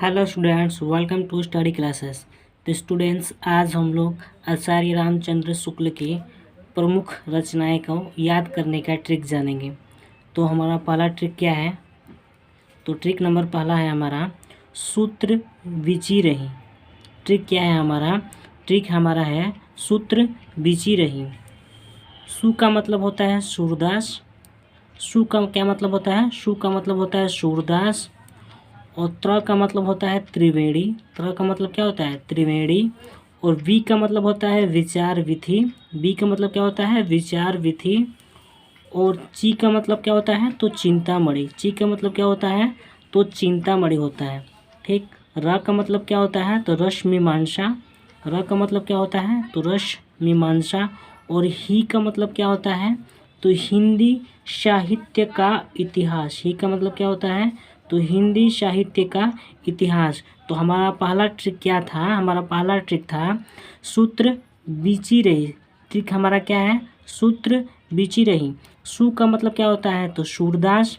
Hello students, welcome to study classes. तो students, आज हम लोग आचार्य रामचंद्र शुक्ल की प्रमुख रचनाएं को याद करने का ट्रिक जानेंगे। तो हमारा पहला ट्रिक क्या है? तो ट्रिक नंबर पहला है हमारा सूत्र बिची रही। ट्रिक क्या है हमारा? ट्रिक हमारा है सूत्र बिची रही। सु का मतलब होता है सूरदास। सु का क्या मतलब होता है? सु का मतलब होता है सूरदास। और त्र का मतलब होता है त्रिवेणी। त्र का मतलब क्या होता है? त्रिवेणी। और वी का मतलब होता है विचार विधि। वी का मतलब क्या होता है? विचार विधि। और ची का मतलब क्या होता है? तो चिंतामणि। ची का मतलब क्या होता है? तो चिंतामणि होता है। ठीक। र का मतलब क्या होता है? तो रस मीमांसा। र का मतलब क्या होता है? तो रस मीमांसा। और ही का मतलब क्या होता है? तो हिंदी साहित्य का इतिहास। ही का मतलब क्या होता है? तो हिंदी साहित्य का इतिहास। तो हमारा पहला ट्रिक क्या था? हमारा पहला ट्रिक था सूत्र बिची रही। ट्रिक हमारा क्या है? सूत्र बिची रही। सु का मतलब क्या होता है? तो सूरदास।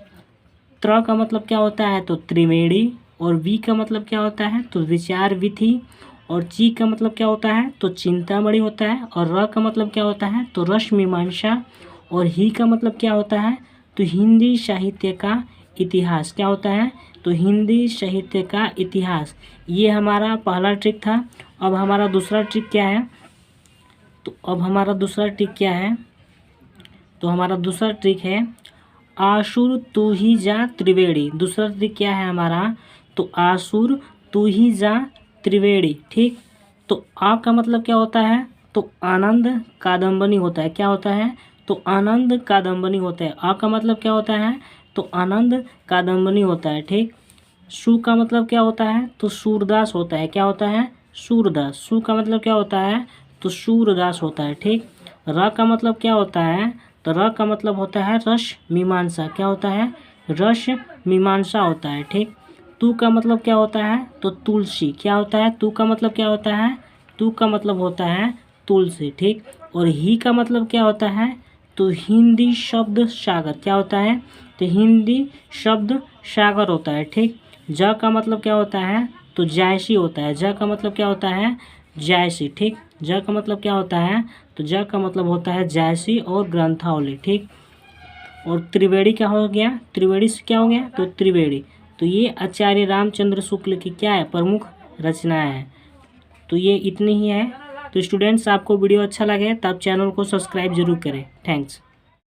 त्र का मतलब क्या होता है? तो त्रिवेणी। और वी का मतलब क्या होता है? तो विचार विधि। और ची का मतलब क्या होता है? तो चिंतामणि होता है। और र का मतलब क्या होता है? तो रस मीमांसा। और ही का मतलब क्या होता है? तो हिंदी साहित्य का इतिहास। क्या होता है? तो हिंदी साहित्य का इतिहास। ये हमारा पहला ट्रिक था। अब हमारा दूसरा ट्रिक क्या है? तो अब हमारा दूसरा ट्रिक क्या है? तो हमारा दूसरा ट्रिक है आसुर तू ही जा त्रिवेणी। दूसरा ट्रिक क्या है हमारा? तो आसुर तू ही जा त्रिवेणी। ठीक। तो आ का मतलब क्या होता है? तो आनंद कादम्बनी होता है। क्या होता है? तो आनंद कादम्बनी होता है। आ का मतलब क्या होता है? तो आनंद कादम्बनी होता है। ठीक। सु का मतलब क्या होता है? तो सूरदास होता है। क्या होता है? सूरदास। सु का मतलब क्या होता है? तो सूरदास होता है। ठीक। र का मतलब क्या होता है? तो र का मतलब होता है रस मीमांसा। क्या होता है? रस मीमांसा होता है। ठीक। तू का मतलब क्या होता है? तो तुलसी। क्या होता है? तू का मतलब क्या होता है? तू का मतलब होता है तुलसी। ठीक। और ही का मतलब क्या होता है? तो हिंदी शब्द सागर। क्या होता है? तो हिंदी शब्द सागर होता है। ठीक। ज का मतलब क्या होता है? तो जायसी होता है। ज का मतलब क्या होता है? जायसी। ठीक। ज का मतलब क्या होता है? तो ज का मतलब होता है जायसी और ग्रंथावली। ठीक। और त्रिवेणी क्या हो गया? त्रिवेणी से क्या हो गया? तो त्रिवेणी। तो ये आचार्य रामचंद्र शुक्ल की क्या है? प्रमुख रचनाएं हैं। तो ये इतनी ही है। तो स्टूडेंट्स, आपको वीडियो अच्छा लगे तो आप चैनल को सब्सक्राइब जरूर करें। थैंक्स।